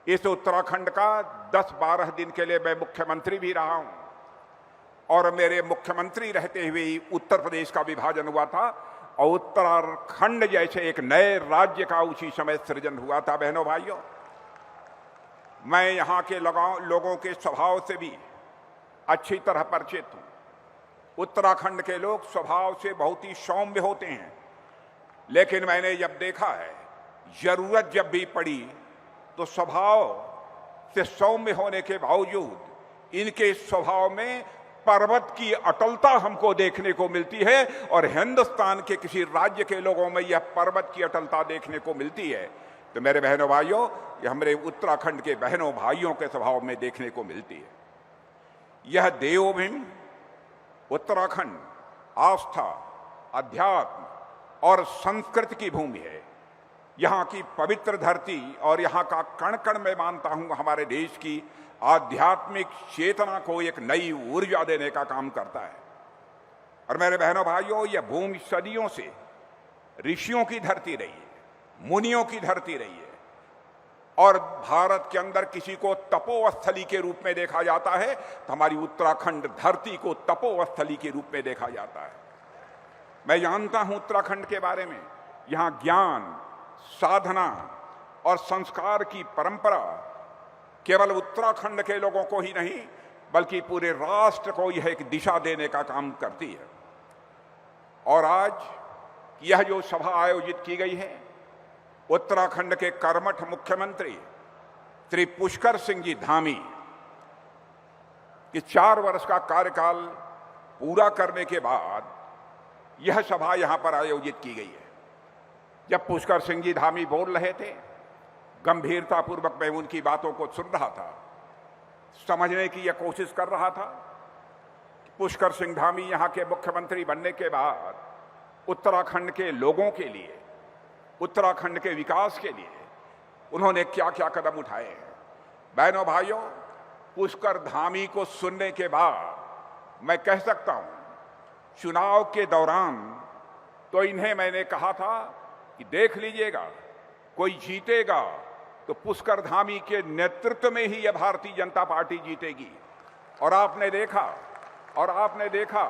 इस उत्तराखंड का 10-12 दिन के लिए मैं मुख्यमंत्री भी रहा हूं और मेरे मुख्यमंत्री रहते हुए ही उत्तर प्रदेश का विभाजन हुआ था और उत्तराखंड जैसे एक नए राज्य का उसी समय सृजन हुआ था। बहनों भाइयों, मैं यहां के लोगों के स्वभाव से भी अच्छी तरह परिचित हूं। उत्तराखंड के लोग स्वभाव से बहुत ही सौम्य होते हैं, लेकिन मैंने जब देखा है जरूरत जब भी पड़ी तो स्वभाव से सौम्य होने के बावजूद इनके स्वभाव में पर्वत की अटलता हमको देखने को मिलती है और हिंदुस्तान के किसी राज्य के लोगों में यह पर्वत की अटलता देखने को मिलती है। तो मेरे बहनों भाइयों, यह हमारे उत्तराखंड के बहनों भाइयों के स्वभाव में देखने को मिलती है। यह देवभूमि उत्तराखंड आस्था, अध्यात्म और संस्कृति की भूमि है। यहाँ की पवित्र धरती और यहाँ का कण कण में मानता हूं हमारे देश की आध्यात्मिक चेतना को एक नई ऊर्जा देने का काम करता है। और मेरे बहनों भाइयों, यह भूमि सदियों से ऋषियों की धरती रही है, मुनियों की धरती रही है और भारत के अंदर किसी को तपोस्थली के रूप में देखा जाता है तो हमारी उत्तराखंड धरती को तपोस्थली के रूप में देखा जाता है। मैं जानता हूं उत्तराखंड के बारे में। यहां ज्ञान, साधना और संस्कार की परंपरा केवल उत्तराखंड के लोगों को ही नहीं बल्कि पूरे राष्ट्र को यह एक दिशा देने का काम करती है। और आज यह जो सभा आयोजित की गई है, उत्तराखंड के कर्मठ मुख्यमंत्री श्री पुष्कर सिंह जी धामी के 4 वर्ष का कार्यकाल पूरा करने के बाद यह सभा यहां पर आयोजित की गई है। जब पुष्कर सिंह जी धामी बोल रहे थे, गंभीरतापूर्वक मैं उनकी बातों को सुन रहा था, समझने की यह कोशिश कर रहा था। पुष्कर सिंह धामी यहां के मुख्यमंत्री बनने के बाद उत्तराखंड के लोगों के लिए, उत्तराखंड के विकास के लिए उन्होंने क्या क्या कदम उठाए हैं। बहनों भाइयों, पुष्कर धामी को सुनने के बाद मैं कह सकता हूं, चुनाव के दौरान तो इन्हें मैंने कहा था कि देख लीजिएगा, कोई जीतेगा तो पुष्कर धामी के नेतृत्व में ही यह भारतीय जनता पार्टी जीतेगी। और आपने देखा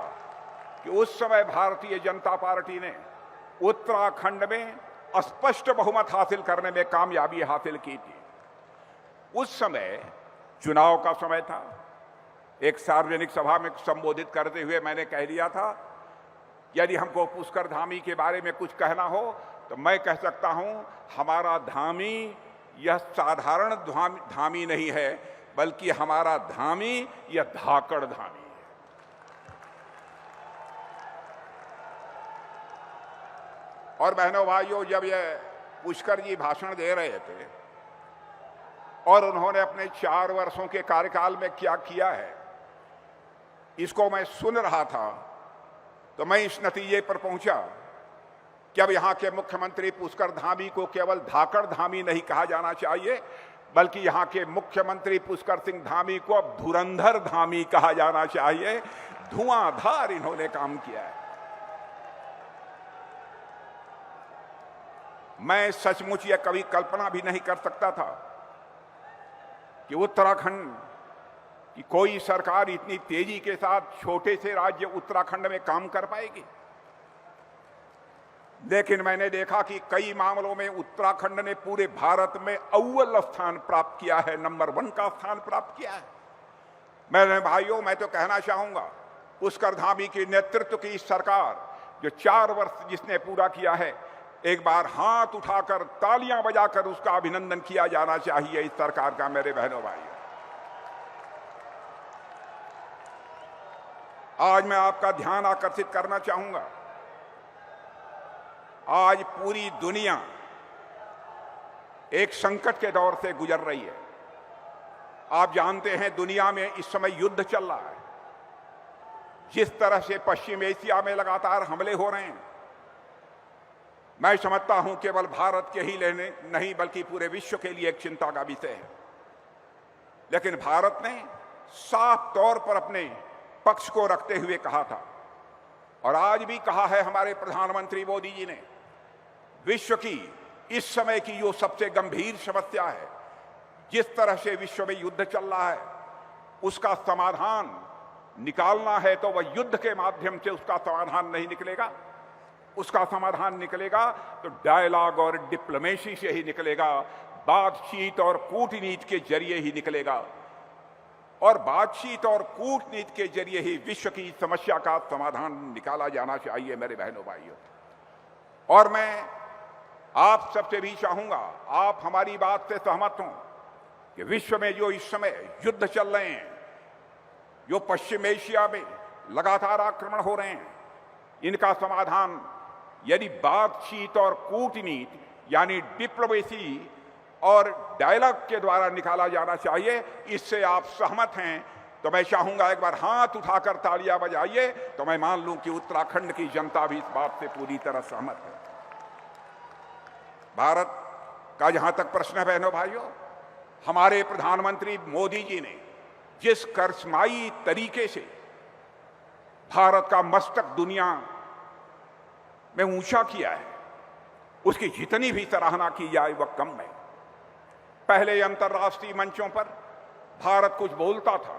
कि उस समय भारतीय जनता पार्टी ने उत्तराखंड में स्पष्ट बहुमत हासिल करने में कामयाबी हासिल की थी। उस समय चुनाव का समय था। एक सार्वजनिक सभा में संबोधित करते हुए मैंने कह दिया था, यदि हमको पुष्कर धामी के बारे में कुछ कहना हो तो मैं कह सकता हूं, हमारा धामी यह साधारण धामी नहीं है, बल्कि हमारा धामी यह धाकड़ धामी है। और बहनों भाइयों, जब यह पुष्कर जी भाषण दे रहे थे और उन्होंने अपने 4 वर्षों के कार्यकाल में क्या किया है, इसको मैं सुन रहा था तो मैं इस नतीजे पर पहुंचा कि अब यहां के मुख्यमंत्री पुष्कर धामी को केवल धाकड़ धामी नहीं कहा जाना चाहिए, बल्कि यहां के मुख्यमंत्री पुष्कर सिंह धामी को अब धुरंधर धामी कहा जाना चाहिए। धुआंधार इन्होंने काम किया है। मैं सचमुच यह कभी कल्पना भी नहीं कर सकता था कि उत्तराखंड कि कोई सरकार इतनी तेजी के साथ छोटे से राज्य उत्तराखंड में काम कर पाएगी। लेकिन मैंने देखा कि कई मामलों में उत्तराखंड ने पूरे भारत में अव्वल स्थान प्राप्त किया है, नंबर 1 का स्थान प्राप्त किया है। मेरे भाइयों, मैं तो कहना चाहूंगा, पुष्कर धामी के नेतृत्व की सरकार जो 4 वर्ष जिसने पूरा किया है, एक बार हाथ उठाकर तालियां बजाकर उसका अभिनंदन किया जाना चाहिए इस सरकार का। मेरे बहनों भाइयों, आज मैं आपका ध्यान आकर्षित करना चाहूंगा, आज पूरी दुनिया एक संकट के दौर से गुजर रही है। आप जानते हैं, दुनिया में इस समय युद्ध चल रहा है। जिस तरह से पश्चिम एशिया में लगातार हमले हो रहे हैं, मैं समझता हूं केवल भारत के ही लेने नहीं बल्कि पूरे विश्व के लिए एक चिंता का विषय है। लेकिन भारत ने साफ तौर पर अपने पक्ष को रखते हुए कहा था, और आज भी कहा है हमारे प्रधानमंत्री मोदी जी ने, विश्व की इस समय की जो सबसे गंभीर समस्या है, जिस तरह से विश्व में युद्ध चल रहा है उसका समाधान निकालना है तो वह युद्ध के माध्यम से उसका समाधान नहीं निकलेगा। उसका समाधान निकलेगा तो डायलॉग और डिप्लोमेसी से ही निकलेगा, बातचीत और कूटनीति के जरिए ही निकलेगा। और बातचीत और कूटनीति के जरिए ही विश्व की समस्या का समाधान निकाला जाना चाहिए मेरे बहनों भाइयों। और मैं आप सबसे भी चाहूंगा, आप हमारी बात से सहमत हों कि विश्व में जो इस समय युद्ध चल रहे हैं, जो पश्चिम एशिया में लगातार आक्रमण हो रहे हैं, इनका समाधान यदि बातचीत और कूटनीति यानी डिप्लोमेसी और डायलॉग के द्वारा निकाला जाना चाहिए, इससे आप सहमत हैं तो मैं चाहूंगा एक बार हाथ उठाकर तालियां बजाइए तो मैं मान लूं कि उत्तराखंड की जनता भी इस बात से पूरी तरह सहमत है। भारत का जहां तक प्रश्न है बहनों भाइयों, हमारे प्रधानमंत्री मोदी जी ने जिस करिश्माई तरीके से भारत का मस्तक दुनिया में ऊंचा किया है, उसकी जितनी भी सराहना की जाए वह कम है। पहले अंतर्राष्ट्रीय मंचों पर भारत कुछ बोलता था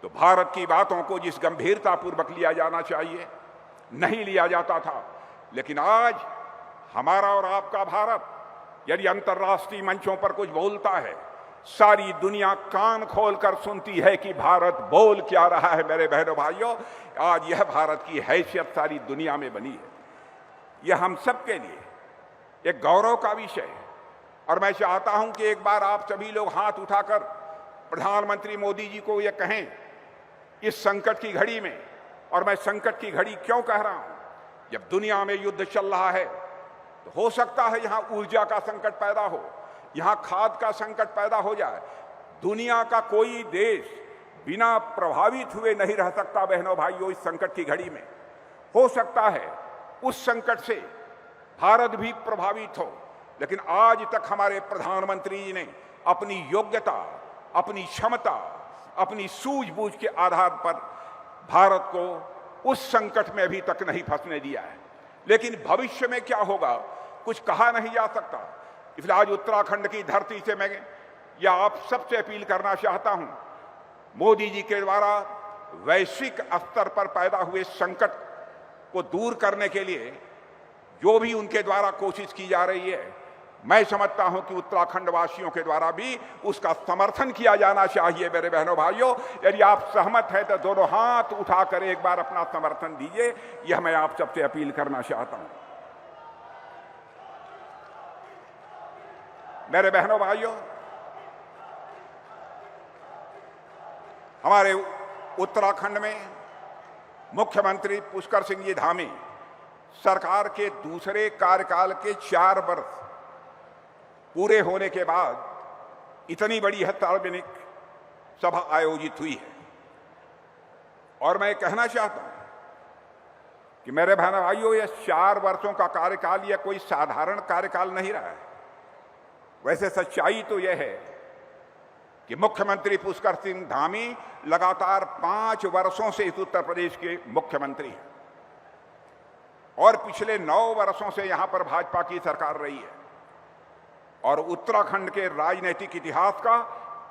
तो भारत की बातों को जिस गंभीरतापूर्वक लिया जाना चाहिए नहीं लिया जाता था, लेकिन आज हमारा और आपका भारत यदि अंतर्राष्ट्रीय मंचों पर कुछ बोलता है, सारी दुनिया कान खोलकर सुनती है कि भारत बोल क्या रहा है। मेरे बहनों भाइयों, आज यह भारत की हैसियत सारी दुनिया में बनी है। यह हम सबके लिए एक गौरव का विषय है और मैं चाहता हूं कि एक बार आप सभी लोग हाथ उठाकर प्रधानमंत्री मोदी जी को यह कहें इस संकट की घड़ी में। और मैं संकट की घड़ी क्यों कह रहा हूं, जब दुनिया में युद्ध चल रहा है तो हो सकता है यहां ऊर्जा का संकट पैदा हो, यहां खाद का संकट पैदा हो जाए। दुनिया का कोई देश बिना प्रभावित हुए नहीं रह सकता बहनों भाइयों। इस संकट की घड़ी में हो सकता है उस संकट से भारत भी प्रभावित हो, लेकिन आज तक हमारे प्रधानमंत्री जी ने अपनी योग्यता, अपनी क्षमता, अपनी सूझबूझ के आधार पर भारत को उस संकट में अभी तक नहीं फंसने दिया है। लेकिन भविष्य में क्या होगा कुछ कहा नहीं जा सकता। इसलिए आज उत्तराखंड की धरती से मैं या आप सबसे अपील करना चाहता हूं, मोदी जी के द्वारा वैश्विक स्तर पर पैदा हुए संकट को दूर करने के लिए जो भी उनके द्वारा कोशिश की जा रही है, मैं समझता हूं कि उत्तराखंड वासियों के द्वारा भी उसका समर्थन किया जाना चाहिए। मेरे बहनों भाइयों, यदि आप सहमत हैं तो दोनों हाथ उठाकर एक बार अपना समर्थन दीजिए, यह मैं आप सबसे अपील करना चाहता हूं। मेरे बहनों भाइयों, हमारे उत्तराखंड में मुख्यमंत्री पुष्कर सिंह जी धामी सरकार के दूसरे कार्यकाल के 4 वर्ष पूरे होने के बाद इतनी बड़ी सार्वजनिक सभा आयोजित हुई है। और मैं कहना चाहता हूं कि मेरे बहनों भाइयों, यह 4 वर्षों का कार्यकाल यह कोई साधारण कार्यकाल नहीं रहा है। वैसे सच्चाई तो यह है कि मुख्यमंत्री पुष्कर सिंह धामी लगातार 5 वर्षों से इस उत्तर प्रदेश के मुख्यमंत्री हैं और पिछले 9 वर्षों से यहां पर भाजपा की सरकार रही है। और उत्तराखंड के राजनीतिक इतिहास का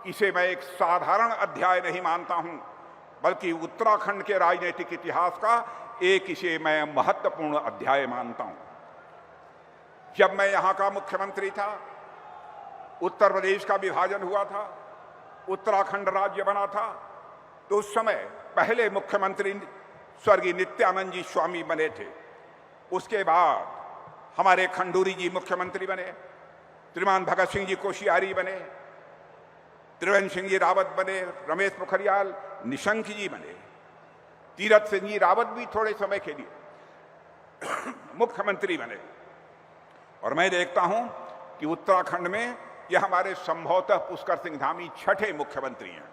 इसे मैं एक साधारण अध्याय नहीं मानता हूं, बल्कि उत्तराखंड के राजनीतिक इतिहास का इसे मैं महत्वपूर्ण अध्याय मानता हूं। जब मैं यहां का मुख्यमंत्री था, उत्तर प्रदेश का विभाजन हुआ था, उत्तराखंड राज्य बना था, तो उस समय पहले मुख्यमंत्री स्वर्गीय नित्यानंद जी स्वामी बने थे। उसके बाद हमारे खंडूरी जी मुख्यमंत्री बने, श्रीमान भगत सिंह जी कोश्यारी बने, त्रिवेंद्र सिंह जी रावत बने, रमेश पोखरियाल निशंक जी बने, तीरथ सिंह जी रावत भी थोड़े समय के लिए मुख्यमंत्री बने। और मैं देखता हूं कि उत्तराखंड में यह हमारे संभवतः पुष्कर सिंह धामी 6ठे मुख्यमंत्री हैं।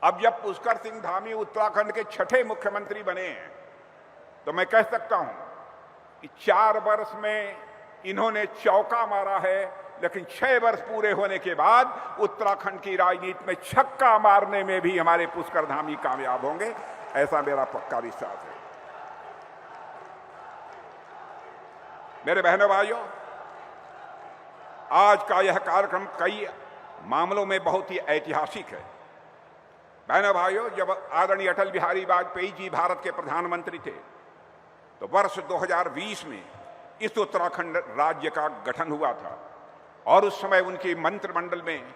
अब जब पुष्कर सिंह धामी उत्तराखंड के 6ठे मुख्यमंत्री बने हैं तो मैं कह सकता हूं कि 4 वर्ष में इन्होंने चौका मारा है, लेकिन 6 वर्ष पूरे होने के बाद उत्तराखंड की राजनीति में छक्का मारने में भी हमारे पुष्कर धामी कामयाब होंगे, ऐसा मेरा पक्का विश्वास है। मेरे बहनों भाइयों, आज का यह कार्यक्रम कई मामलों में बहुत ही ऐतिहासिक है। बहनों भाइयों, जब आदरणीय अटल बिहारी वाजपेयी जी भारत के प्रधानमंत्री थे तो वर्ष 2020 में इस उत्तराखंड राज्य का गठन हुआ था और उस समय उनकी मंत्रिमंडल में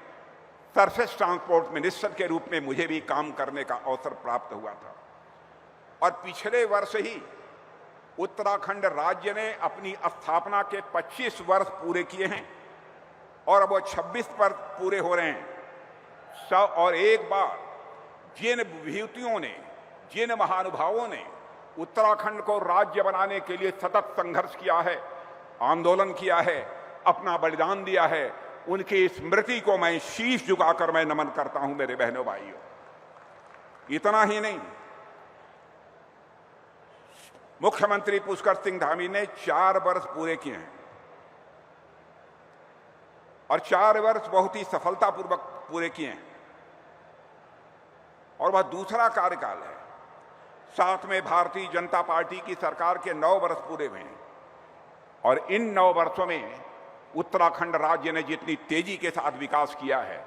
सरफेस ट्रांसपोर्ट मिनिस्टर के रूप में मुझे भी काम करने का अवसर प्राप्त हुआ था। और पिछले वर्ष ही उत्तराखंड राज्य ने अपनी स्थापना के 25 वर्ष पूरे किए हैं और अब वो 26 वर्ष पूरे हो रहे हैं। और एक बार जिन विभूतियों ने, जिन महानुभावों ने उत्तराखंड को राज्य बनाने के लिए सतत संघर्ष किया है, आंदोलन किया है, अपना बलिदान दिया है, उनकी स्मृति को मैं शीश झुकाकर मैं नमन करता हूं मेरे बहनों भाइयों। इतना ही नहीं, मुख्यमंत्री पुष्कर सिंह धामी ने 4 वर्ष पूरे किए हैं और 4 वर्ष बहुत ही सफलतापूर्वक पूरे किए हैं और वह दूसरा कार्यकाल है। साथ में भारतीय जनता पार्टी की सरकार के 9 वर्ष पूरे हुए हैं और इन 9 वर्षों में उत्तराखंड राज्य ने जितनी तेजी के साथ विकास किया है,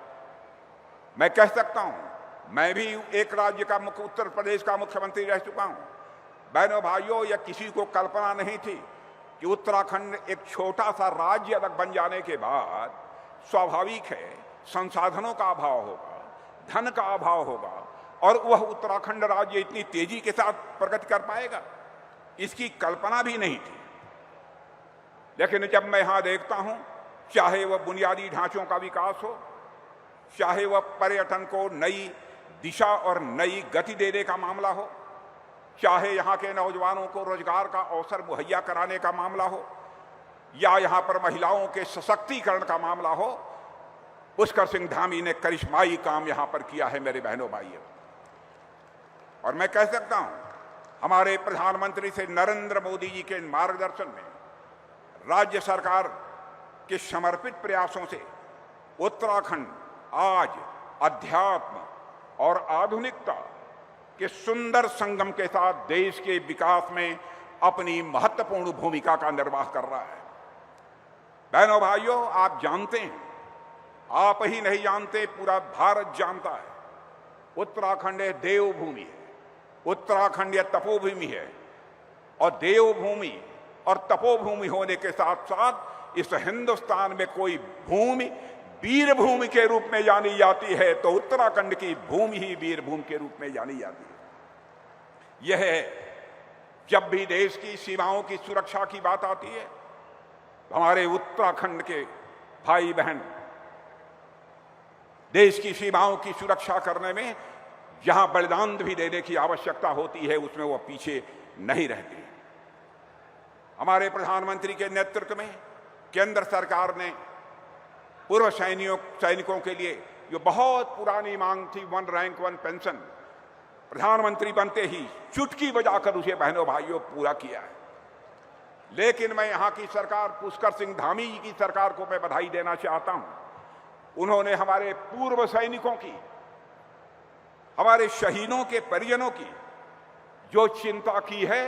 मैं कह सकता हूं मैं भी एक राज्य का उत्तर प्रदेश का मुख्यमंत्री रह चुका हूं। बहनों भाइयों, यह किसी को कल्पना नहीं थी कि उत्तराखंड एक छोटा सा राज्य अलग बन जाने के बाद स्वाभाविक है संसाधनों का अभाव होगा, धन का अभाव होगा और वह उत्तराखंड राज्य इतनी तेजी के साथ प्रगति कर पाएगा, इसकी कल्पना भी नहीं थी। लेकिन जब मैं यहां देखता हूं, चाहे वह बुनियादी ढांचों का विकास हो, चाहे वह पर्यटन को नई दिशा और नई गति देने का मामला हो, चाहे यहां के नौजवानों को रोजगार का अवसर मुहैया कराने का मामला हो या यहां पर महिलाओं के सशक्तिकरण का मामला हो, पुष्कर सिंह धामी ने करिश्माई काम यहां पर किया है मेरे बहनों भाइयों। और मैं कह सकता हूं हमारे प्रधानमंत्री से नरेंद्र मोदी जी के मार्गदर्शन में राज्य सरकार के समर्पित प्रयासों से उत्तराखंड आज अध्यात्म और आधुनिकता के सुंदर संगम के साथ देश के विकास में अपनी महत्वपूर्ण भूमिका का निर्वाह कर रहा है। बहनों भाइयों, आप जानते हैं, आप ही नहीं जानते, पूरा भारत जानता है, उत्तराखंड एक देवभूमि है, उत्तराखंड यह तपोभूमि है और देवभूमि और तपोभूमि होने के साथ साथ इस हिंदुस्तान में कोई भूमि वीर भूमि के रूप में जानी जाती है तो उत्तराखंड की भूमि ही वीर भूमि के रूप में जानी जाती है। यह जब भी देश की सीमाओं की सुरक्षा की बात आती है, हमारे उत्तराखंड के भाई बहन देश की सीमाओं की सुरक्षा करने में जहां बलिदान भी देने की आवश्यकता होती है उसमें वो पीछे नहीं रहते। हमारे प्रधानमंत्री के नेतृत्व में केंद्र सरकार ने पूर्व सैनिकों के लिए जो बहुत पुरानी मांग थी 1 रैंक 1 पेंशन, प्रधानमंत्री बनते ही चुटकी बजाकर उसे बहनों भाइयों पूरा किया है। लेकिन मैं यहां की सरकार, पुष्कर सिंह धामी जी की सरकार को मैं बधाई देना चाहता हूं। उन्होंने हमारे पूर्व सैनिकों की, हमारे शहीदों के परिजनों की जो चिंता की है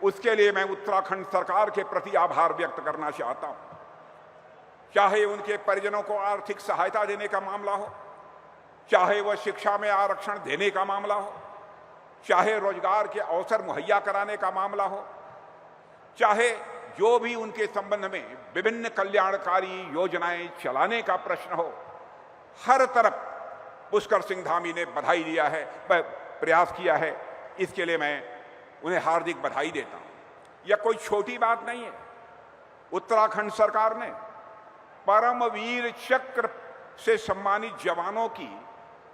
उसके लिए मैं उत्तराखंड सरकार के प्रति आभार व्यक्त करना चाहता हूं। चाहे उनके परिजनों को आर्थिक सहायता देने का मामला हो, चाहे वह शिक्षा में आरक्षण देने का मामला हो, चाहे रोजगार के अवसर मुहैया कराने का मामला हो, चाहे जो भी उनके संबंध में विभिन्न कल्याणकारी योजनाएं चलाने का प्रश्न हो, हर तरफ पुष्कर सिंह धामी ने बधाई दिया है, प्रयास किया है। इसके लिए मैं उन्हें हार्दिक बधाई देता हूं। यह कोई छोटी बात नहीं है। उत्तराखंड सरकार ने परमवीर चक्र से सम्मानित जवानों की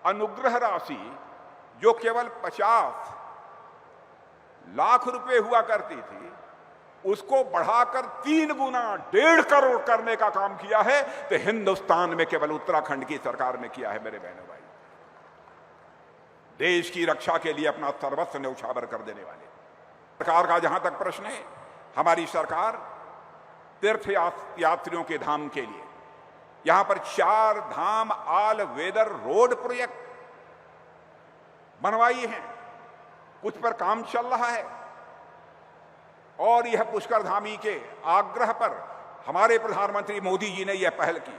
अनुग्रह राशि जो केवल 50 लाख रुपए हुआ करती थी उसको बढ़ाकर 3 गुना 1.5 करोड़ करने का काम किया है। तो हिंदुस्तान में केवल उत्तराखंड की सरकार ने किया है मेरे बहनों भाई। देश की रक्षा के लिए अपना सर्वस्व न्यौछावर कर देने वाले सरकार का जहां तक प्रश्न है, हमारी सरकार तीर्थ यात्रियों के धाम के लिए यहां पर 4 धाम ऑल वेदर रोड प्रोजेक्ट बनवाई है, कुछ पर काम चल रहा है और यह पुष्कर धामी के आग्रह पर हमारे प्रधानमंत्री मोदी जी ने यह पहल की।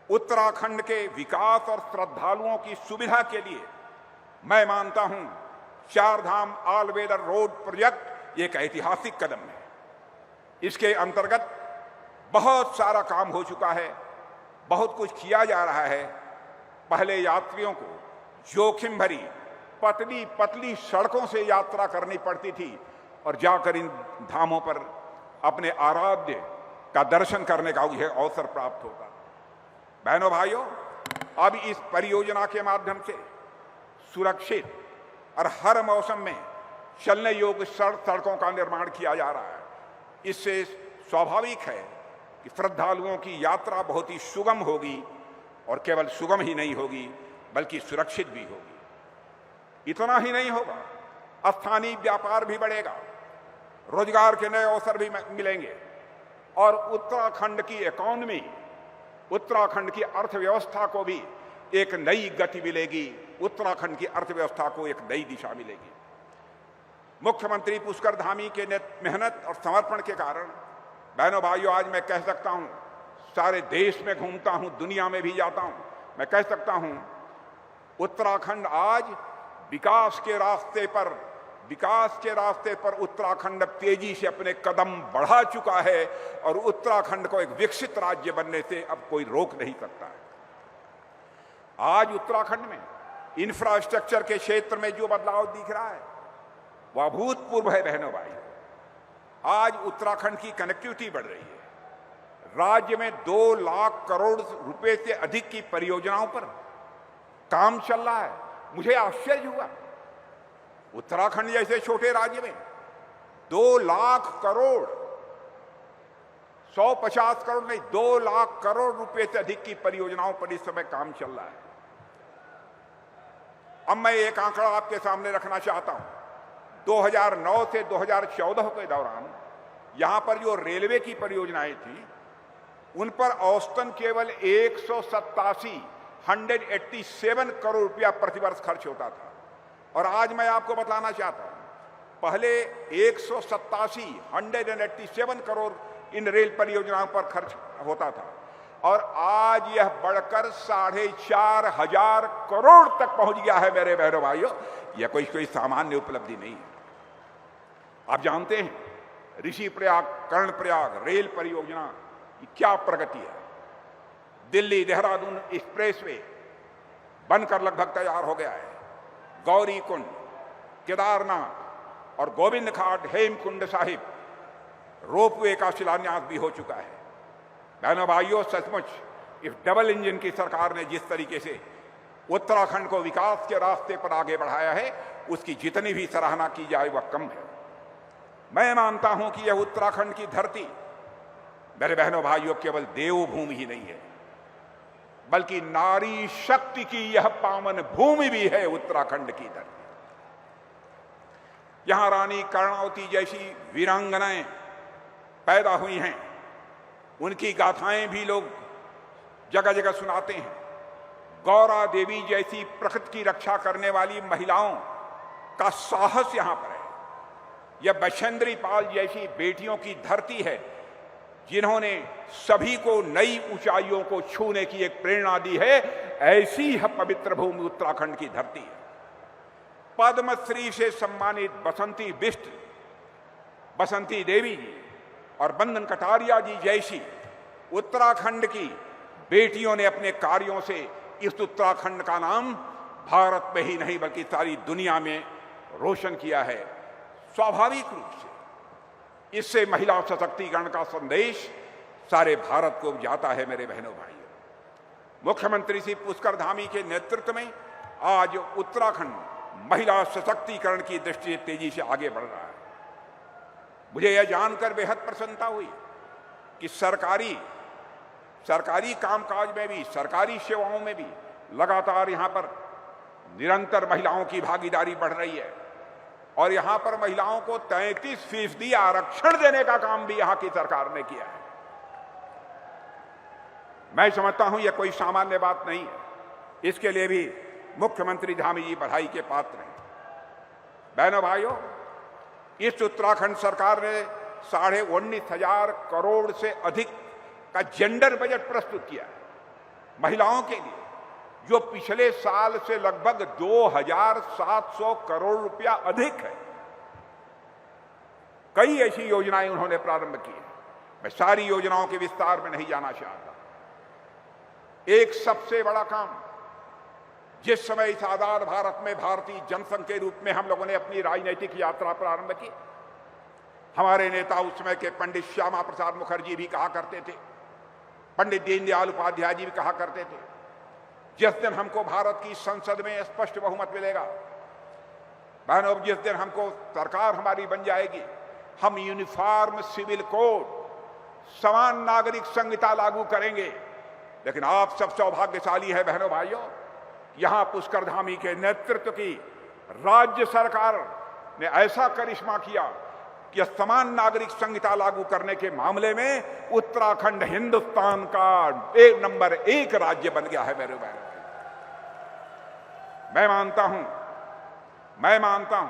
उत्तराखंड के विकास और श्रद्धालुओं की सुविधा के लिए मैं मानता हूं Chardham all weather road project एक ऐतिहासिक कदम है। इसके अंतर्गत बहुत सारा काम हो चुका है, बहुत कुछ किया जा रहा है। पहले यात्रियों को जोखिम भरी पतली पतली सड़कों से यात्रा करनी पड़ती थी और जाकर इन धामों पर अपने आराध्य का दर्शन करने का यह अवसर प्राप्त होता। बहनों भाइयों, अब इस परियोजना के माध्यम से सुरक्षित और हर मौसम में चलने योग्य सड़कों का निर्माण किया जा रहा है। इससे स्वाभाविक है कि श्रद्धालुओं की यात्रा बहुत ही सुगम होगी और केवल सुगम ही नहीं होगी बल्कि सुरक्षित भी होगी। इतना ही नहीं होगा, स्थानीय व्यापार भी बढ़ेगा, रोजगार के नए अवसर भी मिलेंगे और उत्तराखंड की इकोनॉमी, उत्तराखंड की अर्थव्यवस्था को भी एक नई गति मिलेगी, उत्तराखंड की अर्थव्यवस्था को एक नई दिशा मिलेगी। मुख्यमंत्री पुष्कर धामी के मेहनत और समर्पण के कारण बहनों भाइयों, आज मैं कह सकता हूं, सारे देश में घूमता हूं, दुनिया में भी जाता हूं, मैं कह सकता हूं उत्तराखंड आज विकास के रास्ते पर उत्तराखंड तेजी से अपने कदम बढ़ा चुका है और उत्तराखंड को एक विकसित राज्य बनने से अब कोई रोक नहीं सकता है। आज उत्तराखंड में इंफ्रास्ट्रक्चर के क्षेत्र में जो बदलाव दिख रहा है वह अभूतपूर्व है। बहनों भाई, आज उत्तराखंड की कनेक्टिविटी बढ़ रही है। राज्य में 2 लाख करोड़ रुपए से अधिक की परियोजनाओं पर काम चल रहा है। मुझे आश्चर्य हुआ, उत्तराखंड जैसे छोटे राज्य में 2 लाख करोड़, 150 करोड़ नहीं, 2 लाख करोड़ रुपए से अधिक की परियोजनाओं पर इस समय काम चल रहा है। अब मैं एक आंकड़ा आपके सामने रखना चाहता हूं। 2009 से 2014 के दौरान यहां पर जो रेलवे की परियोजनाएं थी उन पर औसतन केवल 187 करोड़ रुपया प्रतिवर्ष खर्च होता था और आज मैं आपको बताना चाहता हूं, पहले 187 करोड़ इन रेल परियोजनाओं पर खर्च होता था और आज यह बढ़कर 4,500 करोड़ तक पहुंच गया है। मेरे बहनों भाइयों, यह कोई सामान्य उपलब्धि नहीं है। आप जानते हैं ऋषिप्रयाग कर्णप्रयाग रेल परियोजना की क्या प्रगति है। दिल्ली देहरादून एक्सप्रेसवे बनकर लगभग तैयार हो गया है। गौरी कुंड, केदारनाथ और गोविंद घाट, हेमकुंड साहिब रोपवे का शिलान्यास भी हो चुका है। बहनों भाइयों, सचमुच इस डबल इंजन की सरकार ने जिस तरीके से उत्तराखंड को विकास के रास्ते पर आगे बढ़ाया है उसकी जितनी भी सराहना की जाए वह कम है। मैं मानता हूं कि यह उत्तराखंड की धरती, मेरे बहनों भाइयों, केवल देवभूमि ही नहीं है बल्कि नारी शक्ति की यह पावन भूमि भी है। उत्तराखंड की धरती, यहां रानी कर्णावती जैसी वीरांगनाएं पैदा हुई हैं, उनकी गाथाएं भी लोग जगह जगह सुनाते हैं। गौरा देवी जैसी प्रकृति की रक्षा करने वाली महिलाओं का साहस यहां पर है। यह बछेंद्री पाल जैसी बेटियों की धरती है जिन्होंने सभी को नई ऊंचाइयों को छूने की एक प्रेरणा दी है। ऐसी यह पवित्र भूमि उत्तराखंड की धरती है। पद्मश्री से सम्मानित बसंती बिष्ट, बसंती देवी जी और बंदन कटारिया जी जैसी उत्तराखंड की बेटियों ने अपने कार्यों से इस उत्तराखंड का नाम भारत में ही नहीं बल्कि सारी दुनिया में रोशन किया है। स्वाभाविक रूप से इससे महिला सशक्तिकरण का संदेश सारे भारत को जाता है। मेरे बहनों भाइयों, मुख्यमंत्री श्री पुष्कर धामी के नेतृत्व में आज उत्तराखंड महिला सशक्तिकरण की दृष्टि से तेजी से आगे बढ़ रहा है। मुझे यह जानकर बेहद प्रसन्नता हुई कि सरकारी कामकाज में भी, सरकारी सेवाओं में भी लगातार यहां पर निरंतर महिलाओं की भागीदारी बढ़ रही है और यहां पर महिलाओं को 33% आरक्षण देने का काम भी यहां की सरकार ने किया है। मैं समझता हूं यह कोई सामान्य बात नहीं है। इसके लिए भी मुख्यमंत्री धामी जी बधाई के पात्र हैं। बहनों भाइयों, इस उत्तराखंड सरकार ने 19,500 करोड़ से अधिक का जेंडर बजट प्रस्तुत किया है। महिलाओं के लिए जो पिछले साल से लगभग 2,700 करोड़ रुपया अधिक है। कई ऐसी योजनाएं उन्होंने प्रारंभ की हैं। मैं सारी योजनाओं के विस्तार में नहीं जाना चाहता। एक सबसे बड़ा काम, जिस समय इस आजाद भारत में भारतीय जनसंघ के रूप में हम लोगों ने अपनी राजनीतिक यात्रा प्रारंभ की, हमारे नेता उस समय के पंडित श्यामा प्रसाद मुखर्जी भी कहा करते थे, पंडित दीनदयाल उपाध्याय जी भी कहा करते थे, जिस दिन हमको भारत की संसद में स्पष्ट बहुमत मिलेगा, बहनों, जिस दिन हमको सरकार हमारी बन जाएगी, हम यूनिफॉर्म सिविल कोड, समान नागरिक संहिता लागू करेंगे। लेकिन आप सब सौभाग्यशाली है बहनों भाइयों, यहां पुष्कर धामी के नेतृत्व की राज्य सरकार ने ऐसा करिश्मा किया कि समान नागरिक संहिता लागू करने के मामले में उत्तराखंड हिंदुस्तान का नंबर 1 राज्य बन गया है मेरे बहनों। मैं मानता हूं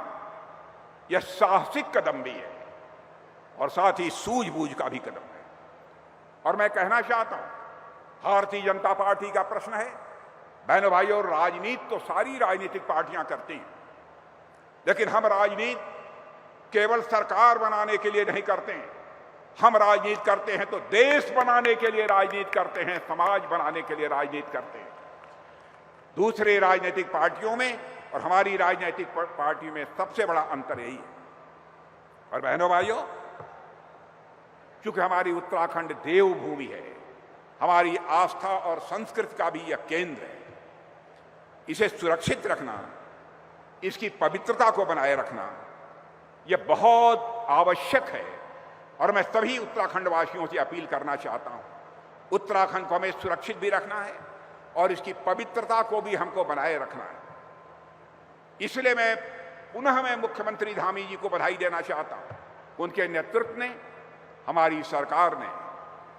यह साहसिक कदम भी है और साथ ही सूझबूझ का भी कदम है। और मैं कहना चाहता हूं, भारतीय जनता पार्टी का प्रश्न है, बहनों भाइयों, राजनीति तो सारी राजनीतिक पार्टियां करती हैं, लेकिन हम राजनीति केवल सरकार बनाने के लिए नहीं करते हैं। हम राजनीति करते हैं तो देश बनाने के लिए राजनीति करते हैं, समाज बनाने के लिए राजनीति करते हैं। दूसरे राजनीतिक पार्टियों में और हमारी राजनीतिक पार्टी में सबसे बड़ा अंतर यही है। और बहनों भाइयों, चूंकि हमारी उत्तराखंड देवभूमि है, हमारी आस्था और संस्कृति का भी यह केंद्र है, इसे सुरक्षित रखना, इसकी पवित्रता को बनाए रखना, यह बहुत आवश्यक है। और मैं सभी उत्तराखंड वासियों से अपील करना चाहता हूं, उत्तराखंड को हमें सुरक्षित भी रखना है और इसकी पवित्रता को भी हमको बनाए रखना है। इसलिए मैं मुख्यमंत्री धामी जी को बधाई देना चाहता हूं। उनके नेतृत्व ने, हमारी सरकार ने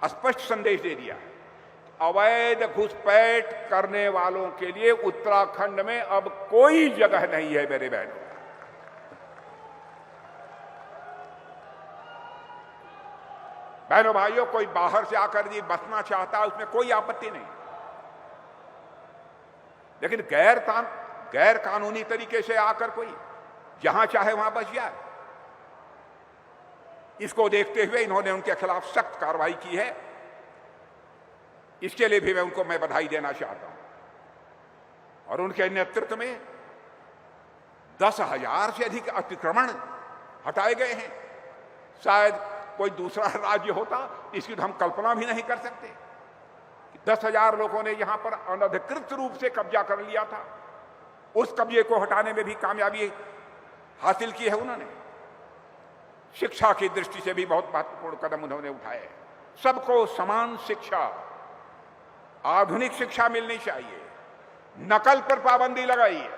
स्पष्ट संदेश दे दिया है, अवैध घुसपैठ करने वालों के लिए उत्तराखंड में अब कोई जगह नहीं है मेरे बहनों। बहनों भाइयों, कोई बाहर से आकर जी बसना चाहता है, उसमें कोई आपत्ति नहीं, लेकिन गैर कानूनी तरीके से आकर कोई जहां चाहे वहां बस जाए, इसको देखते हुए इन्होंने उनके खिलाफ सख्त कार्रवाई की है। इसके लिए भी मैं बधाई देना चाहता हूं। और उनके नेतृत्व में 10,000 से अधिक अतिक्रमण हटाए गए हैं। शायद कोई दूसरा राज्य होता, इसकी तो हम कल्पना भी नहीं कर सकते। 10,000 लोगों ने यहां पर अनधिकृत रूप से कब्जा कर लिया था, उस कब्जे को हटाने में भी कामयाबी हासिल की है उन्होंने। शिक्षा की दृष्टि से भी बहुत महत्वपूर्ण कदम उन्होंने उठाए। सबको समान शिक्षा, आधुनिक शिक्षा मिलनी चाहिए, नकल पर पाबंदी लगाई है।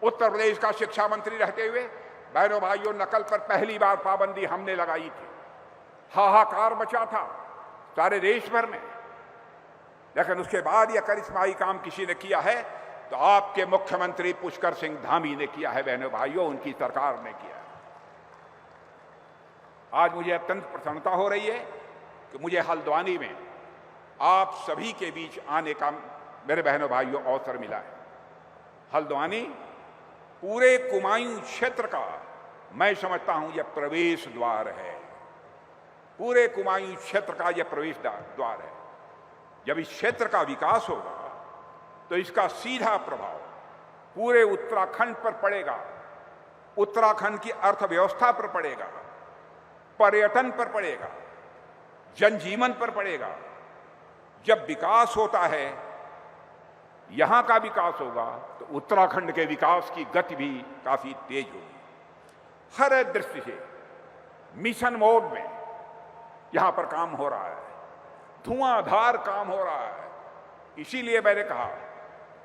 उत्तर प्रदेश का शिक्षा मंत्री रहते हुए बहनों भाइयों, नकल पर पहली बार पाबंदी हमने लगाई थी। हाहाकार मचा था सारे देश भर में, लेकिन उसके बाद यह करिश्माई काम किसी ने किया है तो आपके मुख्यमंत्री पुष्कर सिंह धामी ने किया है बहनों भाइयों, उनकी सरकार ने किया है। आज मुझे अत्यंत प्रसन्नता हो रही है कि मुझे हल्द्वानी में आप सभी के बीच आने का मेरे बहनों भाइयों अवसर मिला है। हल्द्वानी पूरे कुमायूं क्षेत्र का मैं समझता हूं यह प्रवेश द्वार है। पूरे कुमायूं क्षेत्र का यह प्रवेश द्वार है। जब इस क्षेत्र का विकास होगा तो इसका सीधा प्रभाव पूरे उत्तराखंड पर पड़ेगा, उत्तराखंड की अर्थव्यवस्था पर पड़ेगा, पर्यटन पर पड़ेगा, जनजीवन पर पड़ेगा। जब विकास होता है, यहां का विकास होगा तो उत्तराखंड के विकास की गति भी काफी तेज होगी। हर दृष्टि से मिशन मोड में यहां पर काम हो रहा है, धुआंधार काम हो रहा है। इसीलिए मैंने कहा,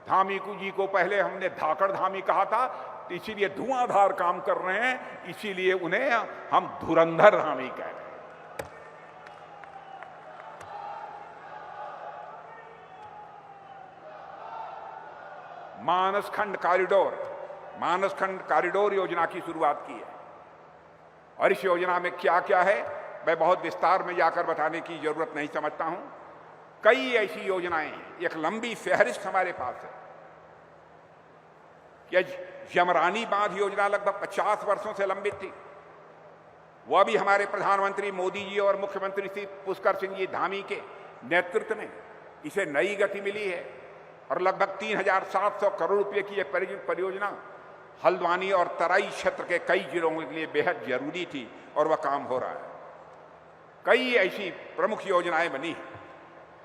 धामी जी को पहले हमने धाकड़ धामी कहा था, तो इसीलिए धुआंधार काम कर रहे हैं, इसीलिए उन्हें हम धुरंधर धामी कह रहे हैं। मानसखंड कॉरिडोर योजना की शुरुआत की है। और इस योजना में क्या क्या है मैं बहुत विस्तार में जाकर बताने की जरूरत नहीं समझता हूं। कई ऐसी योजनाएं, एक लंबी फहरिस्त हमारे पास है। कि यमरानी बांध योजना लगभग 50 वर्षों से लंबित थी, वह भी हमारे प्रधानमंत्री मोदी जी और मुख्यमंत्री श्री पुष्कर सिंह जी धामी के नेतृत्व में इसे नई गति मिली है और लगभग 3,700 करोड़ रुपए की यह परियोजना हल्द्वानी और तराई क्षेत्र के कई जिलों के लिए बेहद जरूरी थी और वह काम हो रहा है। कई ऐसी प्रमुख योजनाएं बनी हैं।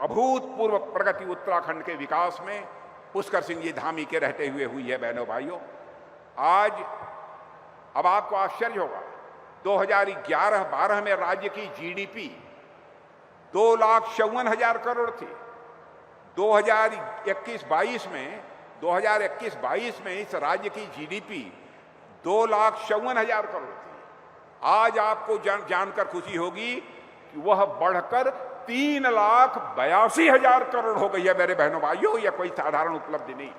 अभूतपूर्व प्रगति उत्तराखंड के विकास में पुष्कर सिंह जी धामी के रहते हुए हुई है। बहनों भाइयों, आज अब आपको आश्चर्य होगा, 2011-12 में राज्य की जीडीपी 2,54,000 करोड़ थी। 2021-22 में इस राज्य की जीडीपी 2,54,000 करोड़ थी। आज आपको जानकर खुशी होगी कि वह बढ़कर 3,82,000 करोड़ हो गई है। मेरे बहनों भाइयों, यह कोई साधारण उपलब्धि नहीं,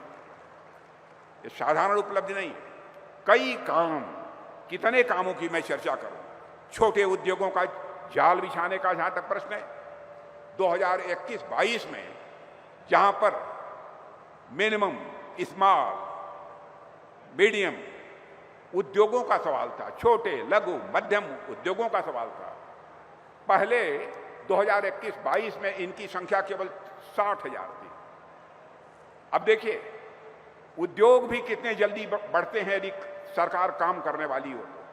ये साधारण उपलब्धि नहीं। कई काम, कितने कामों की मैं चर्चा करूं। छोटे उद्योगों का जाल बिछाने का जहां तक प्रश्न है, 2021-22 में जहां पर मिनिमम, स्मॉल, मीडियम उद्योगों का सवाल था, छोटे लघु मध्यम उद्योगों का सवाल था, पहले 2021-22 में इनकी संख्या केवल 60,000 थी। अब देखिए, उद्योग भी कितने जल्दी बढ़ते हैं यदि सरकार काम करने वाली हो तो।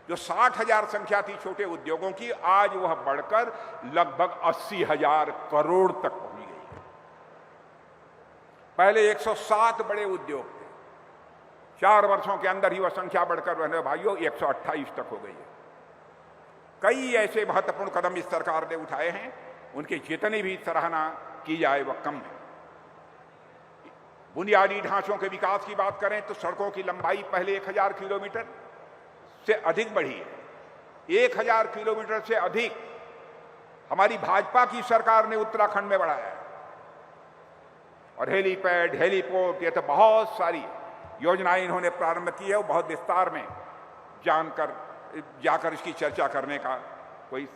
जो 60,000 संख्या थी छोटे उद्योगों की, आज वह बढ़कर लगभग 80,000 करोड़ तक पहुंच गई है। पहले 107 बड़े उद्योग थे, 4 वर्षों के अंदर ही वह संख्या बढ़कर रहने भाइयों 128 तक हो गई है। कई ऐसे महत्वपूर्ण कदम इस सरकार ने उठाए हैं, उनकी जितनी भी सराहना की जाए वह कम है। बुनियादी ढांचों के विकास की बात करें तो सड़कों की लंबाई पहले 1,000 किलोमीटर से अधिक बढ़ी है। 1,000 किलोमीटर से अधिक हमारी भाजपा की सरकार ने उत्तराखंड में बढ़ाया है। और हेलीपैड, हेलीपोर्ट, ये तो बहुत सारी योजनाएं इन्होंने प्रारंभ की है। वो बहुत विस्तार में जाकर इसकी चर्चा करने का कोई,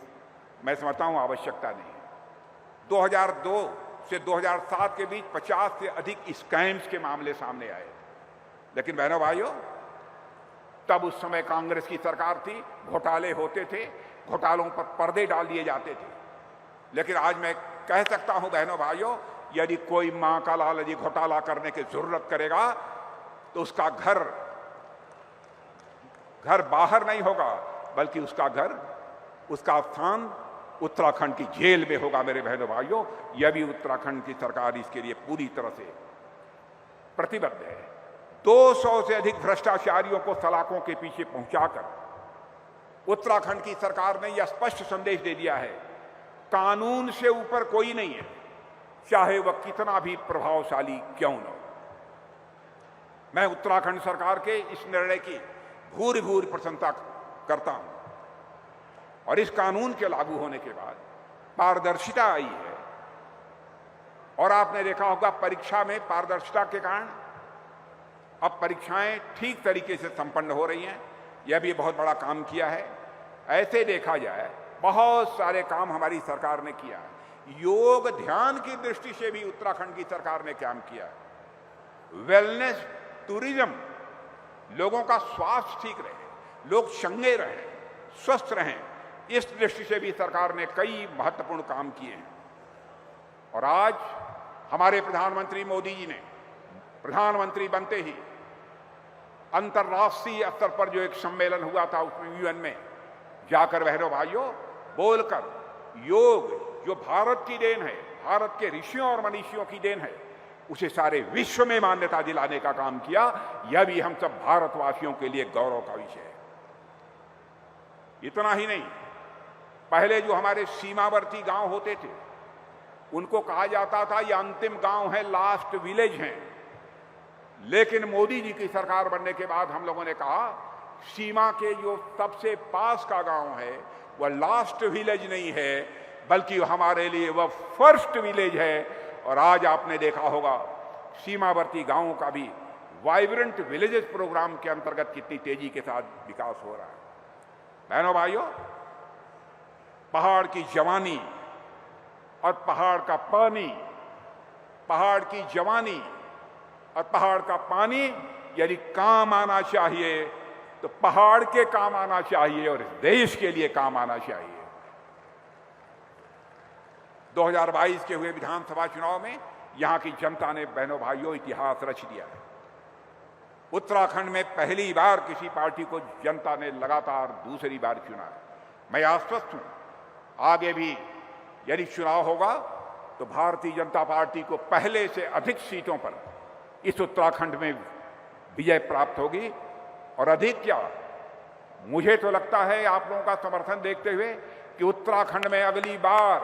मैं समझता हूं, आवश्यकता नहीं है। 2002 से 2007 के बीच 50 से अधिक स्कैम्स के मामले सामने आए। लेकिन बहनों भाइयों, तब उस समय कांग्रेस की सरकार थी, घोटाले होते थे, घोटालों पर पर्दे डाल दिए जाते थे। लेकिन आज मैं कह सकता हूं बहनों भाइयों, यदि कोई मां का लाल यदि घोटाला करने की जरूरत करेगा तो उसका घर बाहर नहीं होगा, बल्कि उसका स्थान उत्तराखंड की जेल में होगा। मेरे बहनों भाइयों, यह भी उत्तराखंड की सरकार इसके लिए पूरी तरह से प्रतिबद्ध है। 200 से अधिक भ्रष्टाचारियों को सलाखों के पीछे पहुंचाकर उत्तराखंड की सरकार ने यह स्पष्ट संदेश दे दिया है, कानून से ऊपर कोई नहीं है, चाहे वह कितना भी प्रभावशाली क्यों न हो। मैं उत्तराखंड सरकार के इस निर्णय की भूरि भूरि प्रशंसा करता हूं। और इस कानून के लागू होने के बाद पारदर्शिता आई है। और आपने देखा होगा, परीक्षा में पारदर्शिता के कारण अब परीक्षाएं ठीक तरीके से संपन्न हो रही हैं। यह भी बहुत बड़ा काम किया है। ऐसे देखा जाए, बहुत सारे काम हमारी सरकार ने किया है। योग ध्यान की दृष्टि से भी उत्तराखंड की सरकार ने काम किया है। वेलनेस टूरिज्म, लोगों का स्वास्थ्य ठीक रहे, लोग चंगे रहें, स्वस्थ रहें, इस दृष्टि से भी सरकार ने कई महत्वपूर्ण काम किए हैं। और आज हमारे प्रधानमंत्री मोदी जी ने प्रधानमंत्री बनते ही अंतर्राष्ट्रीय स्तर पर जो एक सम्मेलन हुआ था उसमें यूएन में जाकर बहनों भाइयों बोलकर, योग जो भारत की देन है, भारत के ऋषियों और मनीषियों की देन है, उसे सारे विश्व में मान्यता दिलाने का काम किया। यह भी हम सब भारतवासियों के लिए गौरव का विषय है। इतना ही नहीं, पहले जो हमारे सीमावर्ती गांव होते थे उनको कहा जाता था ये अंतिम गांव है, लास्ट विलेज है। लेकिन मोदी जी की सरकार बनने के बाद हम लोगों ने कहा सीमा के जो सबसे पास का गांव है वह लास्ट विलेज नहीं है, बल्कि हमारे लिए वह फर्स्ट विलेज है। और आज आपने देखा होगा सीमावर्ती गांवों का भी वाइब्रेंट विलेजेस प्रोग्राम के अंतर्गत कितनी तेजी के साथ विकास हो रहा है। बहनों भाइयों, पहाड़ की जवानी और पहाड़ का पानी, पहाड़ की जवानी और पहाड़ का पानी यदि काम आना चाहिए तो पहाड़ के काम आना चाहिए और इस देश के लिए काम आना चाहिए। 2022 के हुए विधानसभा चुनाव में यहां की जनता ने बहनों भाइयों इतिहास रच दिया है। उत्तराखंड में पहली बार किसी पार्टी को जनता ने लगातार दूसरी बार चुना है। मैं आश्वस्त हूं आगे भी यदि चुनाव होगा तो भारतीय जनता पार्टी को पहले से अधिक सीटों पर इस उत्तराखंड में विजय प्राप्त होगी। और अधिक क्या, मुझे तो लगता है आप लोगों का समर्थन देखते हुए कि उत्तराखंड में अगली बार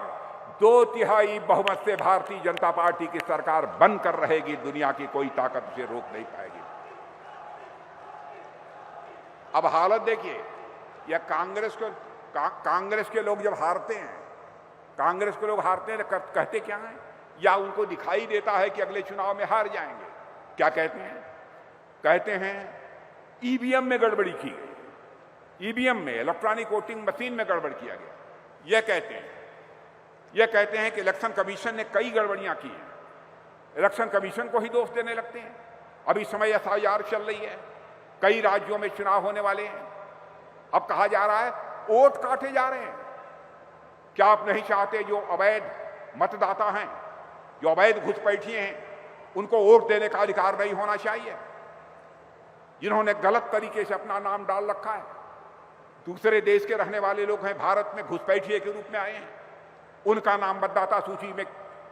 2/3 बहुमत से भारतीय जनता पार्टी की सरकार बनकर रहेगी। दुनिया की कोई ताकत उसे रोक नहीं पाएगी। अब हालत देखिए, यह कांग्रेस के लोग जब हारते हैं, कांग्रेस के लोग हारते हैं तो कहते क्या हैं, या उनको दिखाई देता है कि अगले चुनाव में हार जाएंगे। क्या कहते हैं? कहते हैं ईवीएम में गड़बड़ी की गई, ईवीएम में, इलेक्ट्रॉनिक वोटिंग मशीन में गड़बड़ किया गया। यह कहते हैं कि इलेक्शन कमीशन ने कई गड़बड़ियां की हैं। इलेक्शन कमीशन को ही दोष देने लगते हैं। अभी समय एफआईआर चल रही है, कई राज्यों में चुनाव होने वाले हैं। अब कहा जा रहा है वोट काटे जा रहे हैं। क्या आप नहीं चाहते जो अवैध मतदाता हैं, जो अवैध घुसपैठिए हैं, उनको वोट देने का अधिकार नहीं होना चाहिए? जिन्होंने गलत तरीके से अपना नाम डाल रखा है, दूसरे देश के रहने वाले लोग हैं, भारत में घुसपैठिए के रूप में आए हैं, उनका नाम मतदाता सूची में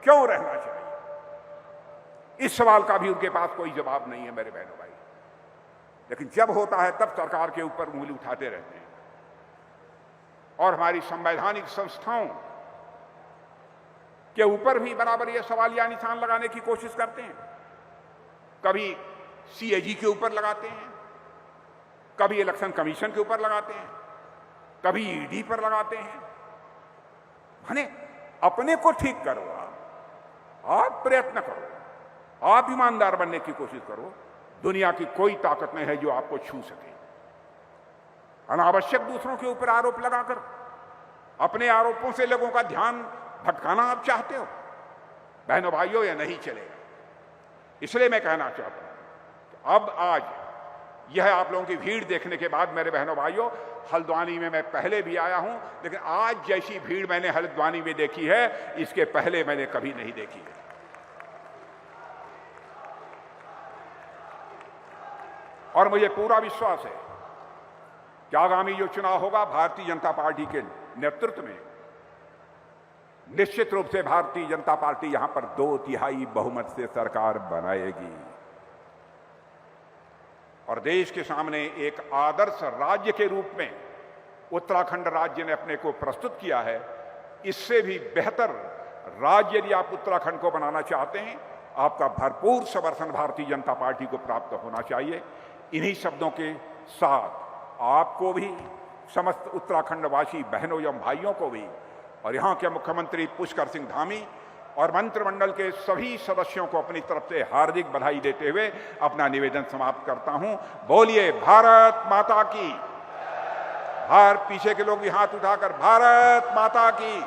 क्यों रहना चाहिए? इस सवाल का भी उनके पास कोई जवाब नहीं है मेरे बहनों भाई। लेकिन जब होता है तब सरकार के ऊपर उंगली उठाते रहते हैं और हमारी संवैधानिक संस्थाओं के ऊपर भी बराबर ये सवालिया निशान लगाने की कोशिश करते हैं। कभी सीएजी के ऊपर लगाते हैं, कभी इलेक्शन कमीशन के ऊपर लगाते हैं, कभी ईडी पर लगाते हैं। माने अपने को ठीक करो, आप प्रयत्न करो, आप ईमानदार बनने की कोशिश करो। दुनिया की कोई ताकत नहीं है जो आपको छू सके। अनावश्यक दूसरों के ऊपर आरोप लगाकर अपने आरोपों से लोगों का ध्यान भटकाना आप चाहते हो? बहनों भाइयों, यह नहीं चलेगा। इसलिए मैं कहना चाहता हूं कि अब आज यह आप लोगों की भीड़ देखने के बाद मेरे बहनों भाइयों, हल्द्वानी में मैं पहले भी आया हूं, लेकिन आज जैसी भीड़ मैंने हल्द्वानी में देखी है, इसके पहले मैंने कभी नहीं देखी है। और मुझे पूरा विश्वास है कि आगामी जो चुनाव होगा भारतीय जनता पार्टी के नेतृत्व में, निश्चित रूप से भारतीय जनता पार्टी यहां पर 2/3 बहुमत से सरकार बनाएगी और देश के सामने एक आदर्श राज्य के रूप में उत्तराखंड राज्य ने अपने को प्रस्तुत किया है। इससे भी बेहतर राज्य यदि आप उत्तराखंड को बनाना चाहते हैं, आपका भरपूर समर्थन भारतीय जनता पार्टी को प्राप्त होना चाहिए। इन्हीं शब्दों के साथ आपको भी, समस्त उत्तराखंडवासी बहनों एवं भाइयों को भी, और यहाँ के मुख्यमंत्री पुष्कर सिंह धामी और मंत्रिमंडल के सभी सदस्यों को अपनी तरफ से हार्दिक बधाई देते हुए अपना निवेदन समाप्त करता हूं। बोलिए भारत माता की। पीछे के लोग भी हाथ उठाकर भारत माता की।